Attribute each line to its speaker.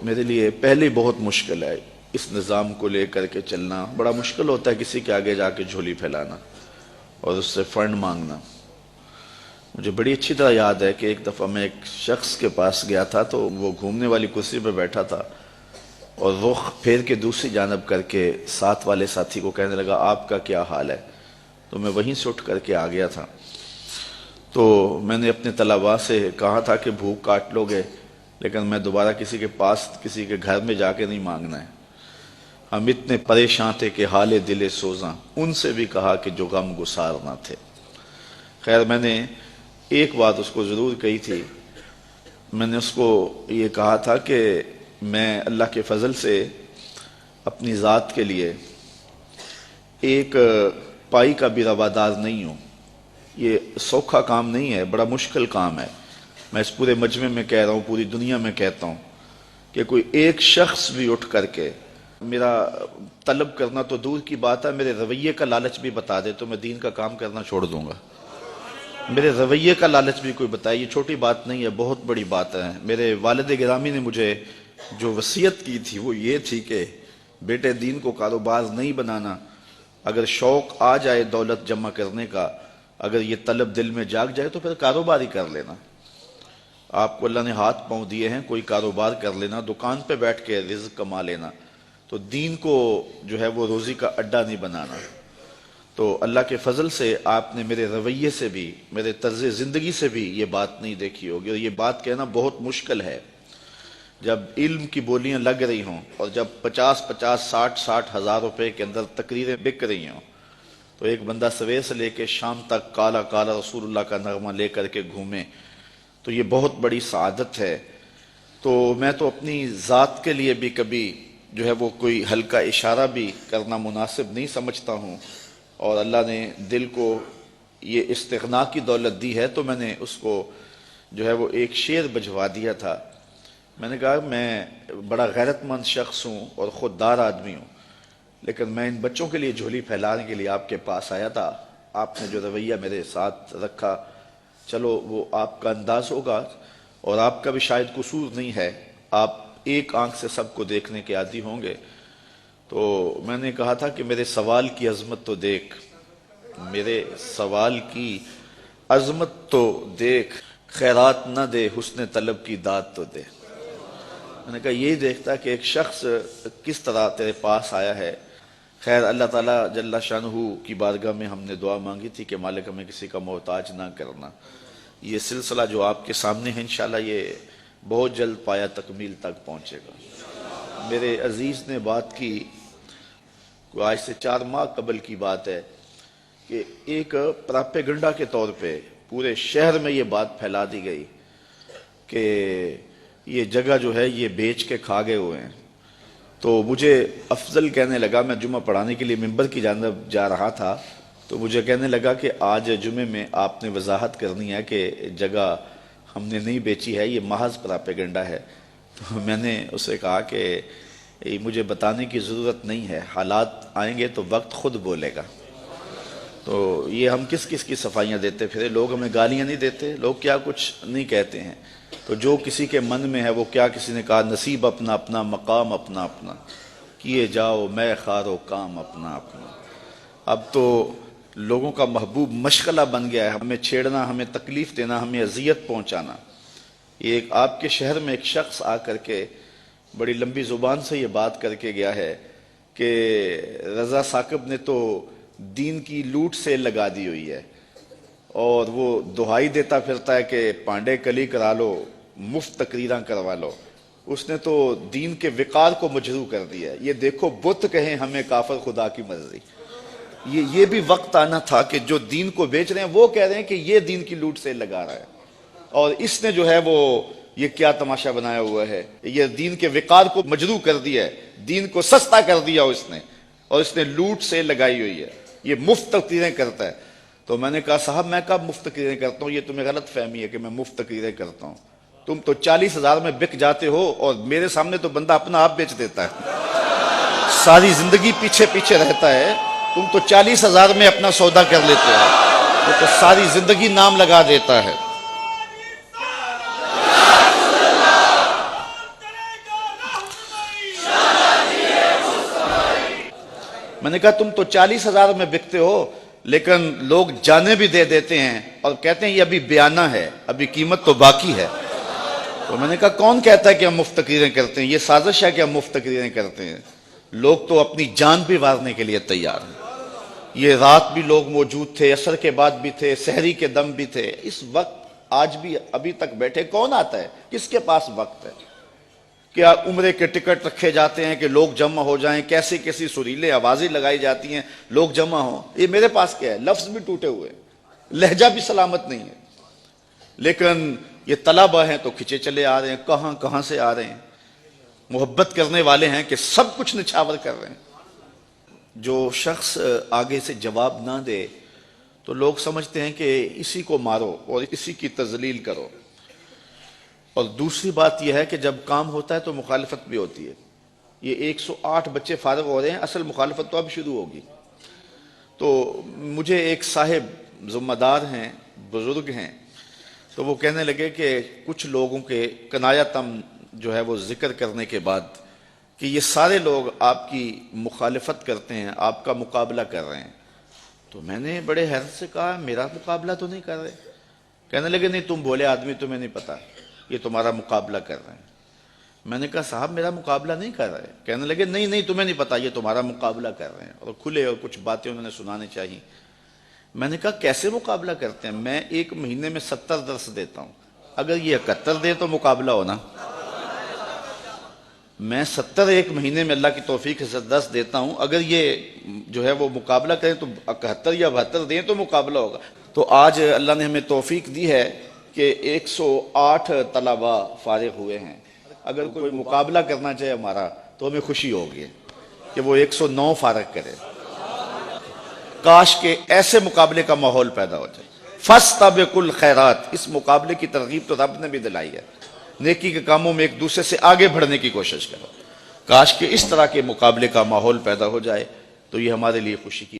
Speaker 1: میرے لیے پہلے بہت مشکل ہے اس نظام کو لے کر کے چلنا. بڑا مشکل ہوتا ہے کسی کے آگے جا کے جھولی پھیلانا اور اس سے فنڈ مانگنا. مجھے بڑی اچھی طرح یاد ہے کہ ایک دفعہ میں ایک شخص کے پاس گیا تھا تو وہ گھومنے والی کرسی پہ بیٹھا تھا اور رخ پھیر کے دوسری جانب کر کے ساتھ والے ساتھی کو کہنے لگا آپ کا کیا حال ہے. تو میں وہیں سے اٹھ کر کے آ گیا تھا. تو میں نے اپنے طلباء سے کہا تھا کہ بھوک کاٹ لو گے لیکن میں دوبارہ کسی کے پاس کسی کے گھر میں جا کے نہیں مانگنا ہے. ہم اتنے پریشان تھے کہ حال دل سوزاں ان سے بھی کہا کہ جو غم گسار نہ تھے. خیر میں نے ایک بات اس کو ضرور کہی تھی. میں نے اس کو یہ کہا تھا کہ میں اللہ کے فضل سے اپنی ذات کے لیے ایک پائی کا بھی روادار نہیں ہوں. یہ سوکھا کام نہیں ہے, بڑا مشکل کام ہے. میں اس پورے مجمع میں کہہ رہا ہوں, پوری دنیا میں کہتا ہوں کہ کوئی ایک شخص بھی اٹھ کر کے میرا طلب کرنا تو دور کی بات ہے, میرے رویے کا لالچ بھی بتا دے تو میں دین کا کام کرنا چھوڑ دوں گا. میرے رویے کا لالچ بھی کوئی بتائے, یہ چھوٹی بات نہیں ہے, بہت بڑی بات ہے. میرے والد گرامی نے مجھے جو وصیت کی تھی وہ یہ تھی کہ بیٹے دین کو کاروبار نہیں بنانا. اگر شوق آ جائے دولت جمع کرنے کا, اگر یہ طلب دل میں جاگ جائے تو پھر کاروبار ہی کر لینا. آپ کو اللہ نے ہاتھ پاؤں دیے ہیں, کوئی کاروبار کر لینا, دکان پہ بیٹھ کے رزق کما لینا. تو دین کو جو ہے وہ روزی کا اڈا نہیں بنانا. تو اللہ کے فضل سے آپ نے میرے رویے سے بھی میرے طرز زندگی سے بھی یہ بات نہیں دیکھی ہوگی. اور یہ بات کہنا بہت مشکل ہے جب علم کی بولیاں لگ رہی ہوں اور جب 50-60 ہزار روپے کے اندر تقریریں بک رہی ہوں تو ایک بندہ سویر سے لے کے شام تک کالا کالا رسول اللہ کا نغمہ لے کر کے گھومے تو یہ بہت بڑی سعادت ہے. تو میں تو اپنی ذات کے لیے بھی کبھی جو ہے وہ کوئی ہلکا اشارہ بھی کرنا مناسب نہیں سمجھتا ہوں. اور اللہ نے دل کو یہ استغنا کی دولت دی ہے تو میں نے اس کو جو ہے وہ ایک شعر بجوا دیا تھا. میں نے کہا میں بڑا غیرت مند شخص ہوں اور خوددار آدمی ہوں, لیکن میں ان بچوں کے لیے جھولی پھیلانے کے لیے آپ کے پاس آیا تھا. آپ نے جو رویہ میرے ساتھ رکھا, چلو وہ آپ کا انداز ہوگا اور آپ کا بھی شاید قصور نہیں ہے, آپ ایک آنکھ سے سب کو دیکھنے کے عادی ہوں گے. تو میں نے کہا تھا کہ میرے سوال کی عظمت تو دیکھ, میرے سوال کی عظمت تو دیکھ, خیرات نہ دے حسن طلب کی داد تو دے. میں نے کہا یہی دیکھتا کہ ایک شخص کس طرح تیرے پاس آیا ہے. خیر اللہ تعالیٰ جل شانہ کی بارگاہ میں ہم نے دعا مانگی تھی کہ مالک ہمیں کسی کا محتاج نہ کرنا. یہ سلسلہ جو آپ کے سامنے ہے انشاءاللہ یہ بہت جلد پایا تکمیل تک پہنچے گا. میرے عزیز نے بات کی, آج سے 4 ماہ قبل کی بات ہے, کہ ایک پراپیگنڈا کے طور پہ پورے شہر میں یہ بات پھیلا دی گئی کہ یہ جگہ جو ہے یہ بیچ کے کھا گئے ہوئے ہیں. تو مجھے افضل کہنے لگا, میں جمعہ پڑھانے کے لیے منبر کی جانب جا رہا تھا, تو مجھے کہنے لگا کہ آج جمعے میں آپ نے وضاحت کرنی ہے کہ جگہ ہم نے نہیں بیچی ہے, یہ محض پراپیگنڈا ہے. تو میں نے اسے کہا کہ مجھے بتانے کی ضرورت نہیں ہے, حالات آئیں گے تو وقت خود بولے گا. تو یہ ہم کس کس کی صفائیاں دیتے پھرے, لوگ ہمیں گالیاں نہیں دیتے, لوگ کیا کچھ نہیں کہتے ہیں. تو جو کسی کے من میں ہے وہ کیا, کسی نے کہا نصیب اپنا اپنا مقام اپنا اپنا, کیے جاؤ میں خارو کام اپنا اپنا. اب تو لوگوں کا محبوب مشغلہ بن گیا ہے ہمیں چھیڑنا, ہمیں تکلیف دینا, ہمیں اذیت پہنچانا. یہ ایک آپ کے شہر میں ایک شخص آ کر کے بڑی لمبی زبان سے یہ بات کر کے گیا ہے کہ رضا ثاقب نے تو دین کی لوٹ سیل لگا دی ہوئی ہے اور وہ دہائی دیتا پھرتا ہے کہ پانڈے کلی کرا لو, مفت تقریراں کروا لو. اس نے تو دین کے وقار کو مجروح کر دیا ہے. یہ دیکھو بت کہیں ہمیں کافر خدا کی مرضی. یہ بھی وقت آنا تھا کہ جو دین کو بیچ رہے ہیں وہ کہہ رہے ہیں کہ یہ دین کی لوٹ سیل لگا رہا ہے, اور اس نے جو ہے وہ یہ کیا تماشا بنایا ہوا ہے, یہ دین کے وقار کو مجروح کر دیا ہے, دین کو سستا کر دیا اس نے, اور اس نے لوٹ سیل لگائی ہوئی ہے, یہ مفت تقریریں کرتا ہے. تو میں نے کہا صاحب میں کب مفت تقریریں کرتا ہوں, یہ تمہیں غلط فہمی ہے کہ میں مفت تقریریں کرتا ہوں. تم تو 40,000 میں بک جاتے ہو اور میرے سامنے تو بندہ اپنا آپ بیچ دیتا ہے, ساری زندگی پیچھے پیچھے رہتا ہے. تم تو 40,000 میں اپنا سودا کر لیتے ہو, وہ تو ساری زندگی نام لگا دیتا ہے. میں نے کہا تم تو 40,000 میں بکتے ہو لیکن لوگ جانے بھی دے دیتے ہیں اور کہتے ہیں یہ ابھی بیانہ ہے، ابھی قیمت تو باقی ہے۔ تو میں نے کہا کون کہتا ہے کہ ہم مفت تقریریں کرتے ہیں؟ یہ سازش ہے کہ ہم مفت تقریریں کرتے ہیں۔ لوگ تو اپنی جان بھی وارنے کے لیے تیار ہیں۔ یہ رات بھی لوگ موجود تھے، عصر کے بعد بھی تھے، سحری کے دم بھی تھے۔ اس وقت آج بھی ابھی تک بیٹھے کون آتا ہے؟ کس کے پاس وقت ہے؟ کیا عمرے کے ٹکٹ رکھے جاتے ہیں کہ لوگ جمع ہو جائیں، کیسی کیسی سریلے آوازیں لگائی جاتی ہیں لوگ جمع ہوں؟ یہ میرے پاس کیا ہے؟ لفظ بھی ٹوٹے ہوئے، لہجہ بھی سلامت نہیں ہے، لیکن یہ طلبہ ہیں تو کھچے چلے آ رہے ہیں، کہاں کہاں سے آ رہے ہیں۔ محبت کرنے والے ہیں کہ سب کچھ نچھاور کر رہے ہیں۔ جو شخص آگے سے جواب نہ دے تو لوگ سمجھتے ہیں کہ اسی کو مارو اور اسی کی تذلیل کرو۔ اور دوسری بات یہ ہے کہ جب کام ہوتا ہے تو مخالفت بھی ہوتی ہے۔ یہ 108 بچے فارغ ہو رہے ہیں، اصل مخالفت تو اب شروع ہوگی۔ تو مجھے ایک صاحب ذمہ دار ہیں، بزرگ ہیں، تو وہ کہنے لگے کہ کچھ لوگوں کے کنایتم جو ہے وہ ذکر کرنے کے بعد کہ یہ سارے لوگ آپ کی مخالفت کرتے ہیں، آپ کا مقابلہ کر رہے ہیں۔ تو میں نے بڑے حیرت سے کہا میرا مقابلہ تو نہیں کر رہے۔ کہنے لگے نہیں تم بولے آدمی، تمہیں نہیں پتا، یہ تمہارا مقابلہ کر رہے ہیں۔ میں نے کہا صاحب میرا مقابلہ نہیں کر رہے۔ کہنے لگے نہیں تمہیں نہیں پتا، یہ تمہارا مقابلہ کر رہے ہیں، اور کھلے اور کچھ باتیں انہوں نے سنانے چاہیے۔ میں نے کہا کیسے مقابلہ کرتے ہیں؟ میں ایک مہینے میں 70 درس دیتا ہوں، اگر یہ 71 دے تو مقابلہ ہونا۔ میں 70 ایک مہینے میں اللہ کی توفیق سے درس دیتا ہوں، اگر یہ جو ہے وہ مقابلہ کریں تو 71 یا 72 دیں تو مقابلہ ہوگا۔ تو آج اللہ نے ہمیں توفیق دی ہے کہ 108 طلبہ فارغ ہوئے ہیں۔ اگر کوئی مقابلہ کرنا چاہے ہمارا تو ہمیں خوشی ہوگی کہ وہ 109 فارغ کرے۔ کاش کہ ایسے مقابلے کا ماحول پیدا ہو جائے۔ فاستبقوا الخیرات، اس مقابلے کی ترغیب تو رب نے بھی دلائی ہے۔ نیکی کے کاموں میں ایک دوسرے سے آگے بڑھنے کی کوشش کرو۔ کاش کہ اس طرح کے مقابلے کا ماحول پیدا ہو جائے تو یہ ہمارے لیے خوشی کی